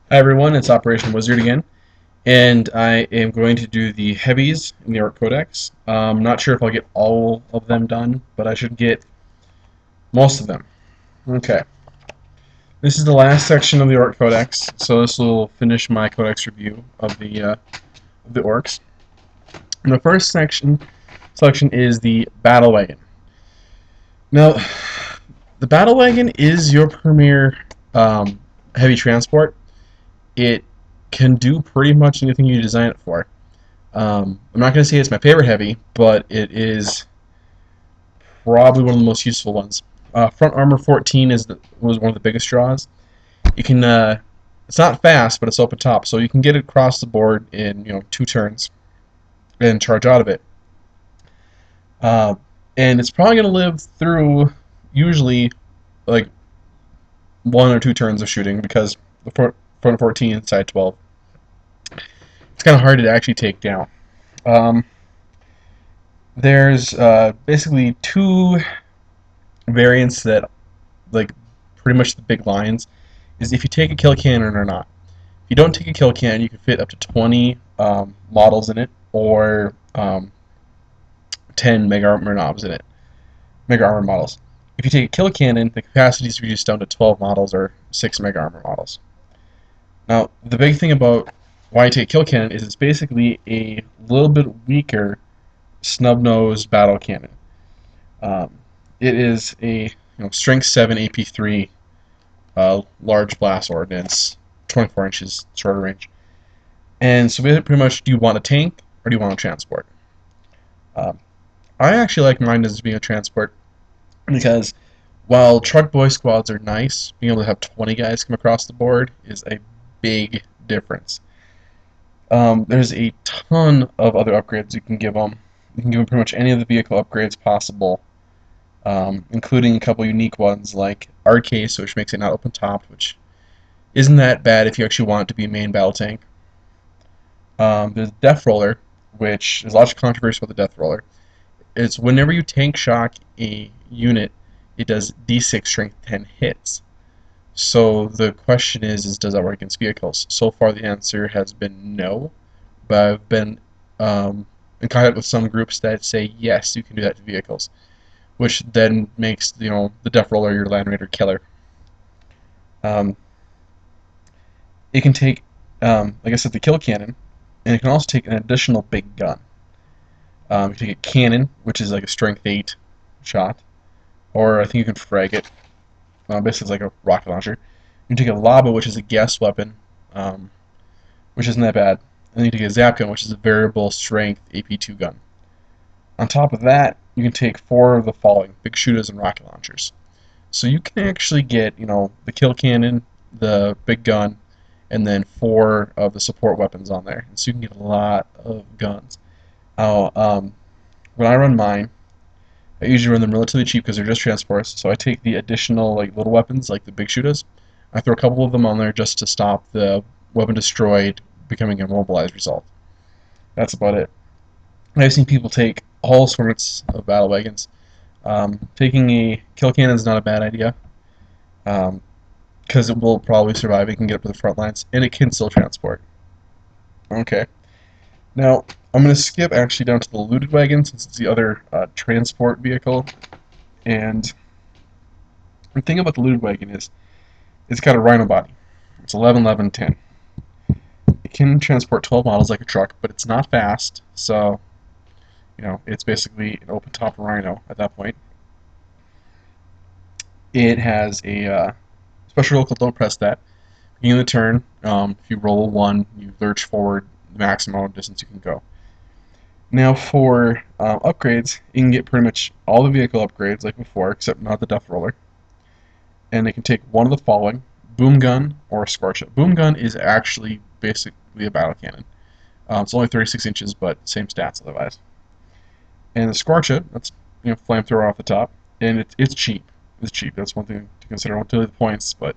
Hi everyone, it's Operation Wizard again, and I am going to do the heavies in the Orc Codex. Not sure if I'll get all of them done, but I should get most of them. Okay, this is the last section of the Orc Codex, so this will finish my Codex review of the Orcs. And the first selection is the Battlewagon. Now, the Battlewagon is your premier heavy transport. It can do pretty much anything you design it for. I'm not going to say it's my favorite heavy, but it is probably one of the most useful ones. Front armor 14 was one of the biggest draws. You can it's not fast, but it's open top, so you can get it across the board in 2 turns and charge out of it. Uh, and it's probably going to live through usually like 1 or 2 turns of shooting because the front 14 side 12. It's kind of hard to actually take down. Um, there's basically two variants that like pretty much the big lines is if you take a kill cannon or not. If you don't take a kill cannon, you can fit up to 20 models in it, or 10 mega armor knobs in it, mega armor models. If you take a kill cannon, the capacity is reduced down to 12 models or 6 mega armor models. Now, the big thing about why you take a kill cannon is it's basically a little bit weaker snub-nosed battle cannon. Um, it is a strength 7 AP3 large blast ordnance, 24 inches shorter range. And so pretty much, do you want a tank or do you want a transport? Um, I actually like mine as being a transport because while truck boy squads are nice, being able to have 20 guys come across the board is a big difference. There's a ton of other upgrades you can give them. You can give them pretty much any of the vehicle upgrades possible, including a couple unique ones like Arcase, which makes it not open topped, which isn't that bad if you actually want it to be a main battle tank. There's Death Roller, which there's lots of controversy about the Death Roller. It's whenever you tank shock a unit, it does D6 strength 10 hits. So the question is does that work against vehicles? So far, the answer has been no, but I've been in contact with some groups that say yes, you can do that to vehicles, which then makes the Death Roller your Land Raider killer. Um, it can take, like I said, the kill cannon, and it can also take an additional big gun. You can take a cannon, which is like a strength 8 shot, or I think you can frag it. Basically, it's like a rocket launcher. You can take a lava, which is a gas weapon, um, which isn't that bad. And then you take a zap gun, which is a variable strength AP2 gun. On top of that, you can take 4 of the following: big shooters and rocket launchers. So you can actually get, the kill cannon, the big gun, and then 4 of the support weapons on there. And so you can get a lot of guns. Now, when I run mine, I usually run them relatively cheap because they're just transports. So I take the additional little weapons, like the big shooters. I throw a couple of them on there just to stop the weapon destroyed becoming a mobilized result. That's about it. I've seen people take all sorts of battle wagons. Taking a kill cannon is not a bad idea because it will probably survive. It can get up to the front lines, and it can still transport. Okay. Now, I'm going to skip actually down to the looted wagon since it's the other transport vehicle. And the thing about the looted wagon is it's got a rhino body. It's 11, 11, 10. It can transport 12 models like a truck, but it's not fast, so it's basically an open top rhino at that point. It has a special local, don't press that. Beginning of the turn, if you roll a 1, you lurch forward the maximum distance you can go. Now for upgrades, you can get pretty much all the vehicle upgrades like before, except not the Death Roller. And they can take one of the following: Boom Gun or Scorcha. Boom Gun is actually basically a battle cannon. It's only 36 inches, but same stats otherwise. And the Scorcha, that's flamethrower off the top, and it's cheap. It's cheap. That's one thing to consider. I won't tell you the points, but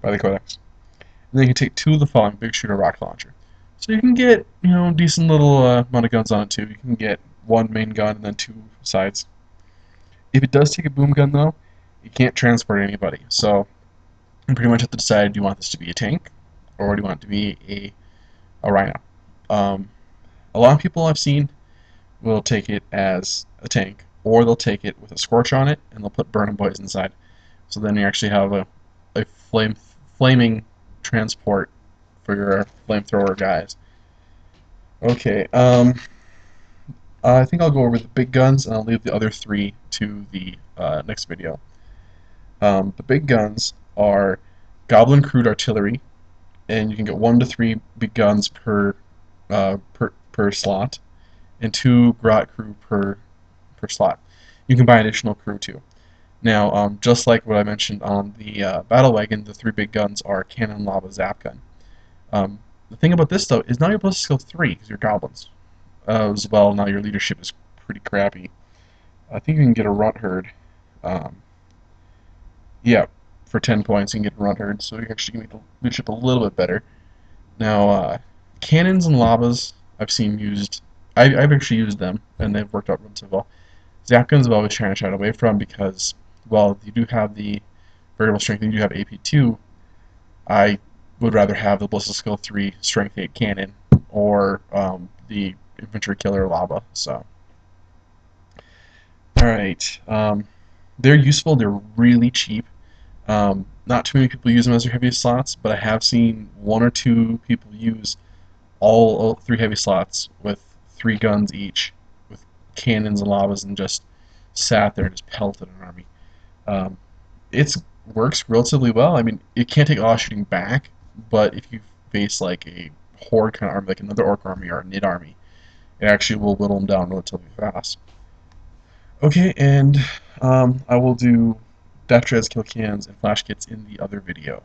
by the Codex. And then you can take 2 of the following: big shooter, rocket launcher. So you can get decent little amount of guns on it too. You can get 1 main gun and then 2 sides. If it does take a boom gun though, you can't transport anybody. So You pretty much have to decide: do you want this to be a tank, or do you want it to be a rhino? Um, a lot of people I've seen will take it as a tank, or they'll take it with a scorch on it, and they'll put burn 'em boys inside. So then you actually have a flaming transport for your flamethrower guys. Okay, I think I'll go over the big guns, and I'll leave the other three to the next video. The big guns are Goblin Crude Artillery, and you can get 1 to 3 big guns per slot, and 2 Grot Crew per slot. You can buy additional crew too. Now, just like what I mentioned on the Battlewagon, the 3 big guns are Cannon, Lava, Zap Gun. The thing about this though is now you're able to skill 3 because you're goblins. As well, now your leadership is pretty crappy. I think you can get a runt herd. Um, yeah, for 10 points you can get a runt herd, so you actually make the leadership a little bit better. Now, cannons and lavas I've seen used. I've actually used them, and they've worked out relatively well. Zap guns I've always tried to shy away from because, well, you do have the variable strength and you do have AP2. I would rather have the Ballistic Skill 3 Strength 8 cannon or the Infantry Killer Lava. So, alright. They're useful, they're really cheap. Not too many people use them as their heaviest slots, but I have seen 1 or 2 people use all 3 heavy slots with 3 guns each, with cannons and lavas, and just sat there and just pelted an army. Um, it works relatively well. I mean, it can't take a lot of shooting back, but if you face like a horde kind of army, like another orc army or a nid army, it actually will whittle them down relatively fast. Okay, and I will do Death Dreads, Kill Cans, and Flash Kits in the other video.